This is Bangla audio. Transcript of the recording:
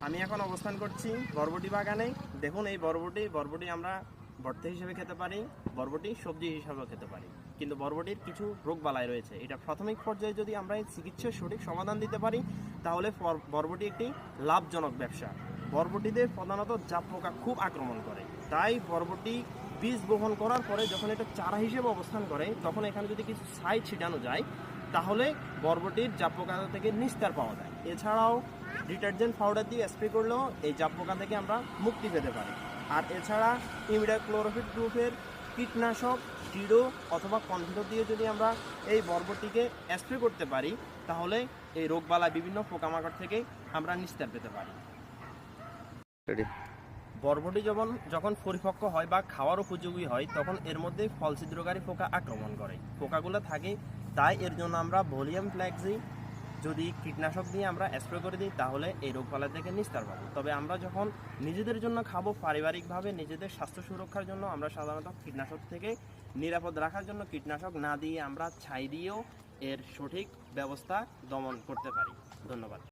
আমি এখন অবস্থান করছি বরবটি বাগানে। দেখুন এই বরবটি আমরা ভর্তা হিসেবে খেতে পারি, বরবটি সবজি হিসাবেও খেতে পারি। কিন্তু বরবটির কিছু রোগবালাই রয়েছে। এটা প্রাথমিক পর্যায়ে যদি আমরা এই চিকিৎসার সঠিক সমাধান দিতে পারি তাহলে বরবটি একটি লাভজনক ব্যবসা। বরবটিতে প্রধানত জাপ পোকা খুব আক্রমণ করে, তাই বরবটি বীজ বপন করার পরে যখন এটা চারা হিসেবে অবস্থান করে তখন এখানে যদি কিছু সাইড ছিটানো যায় তাহলে বরবটির জাপ পোকা থেকে নিস্তার পাওয়া যায়। এছাড়াও ডিটারজেন্ট পাউডার দিয়ে স্প্রে করলেও এই জাপ পোকা থেকে আমরা মুক্তি পেতে পারি। আর এছাড়া ইমিডাক্লোরোফিড গ্রুপের কীটনাশক টিডো অথবা কনভিডো দিয়ে যদি আমরা এই বরবটিকে স্প্রে করতে পারি তাহলে এই রোগবালা বিভিন্ন পোকামাকড় থেকে আমরা নিস্তার পেতে পারি। বরবটি যখন পরিপক্ক হয় বা খাওয়ার উপযোগী হয় তখন এর মধ্যে ফল ছিদ্রকারী পোকা আক্রমণ করে, পোকাগুলো থাকে। তাই এর জন্য আমরা ভলিউম ফ্ল্যাক্সি যদি কীটনাশক দিয়ে আমরা স্প্রে করে দিই তাহলে এই রোগবালা থেকে নিস্তার পাবো। তবে আমরা যখন নিজেদের জন্য খাবো, পারিবারিকভাবে নিজেদের স্বাস্থ্য সুরক্ষার জন্য আমরা সাধারণত কীটনাশক থেকে নিরাপদ রাখার জন্য কীটনাশক না দিয়ে আমরা ছাই দিয়েও এর সঠিক ব্যবস্থা দমন করতে পারি। ধন্যবাদ।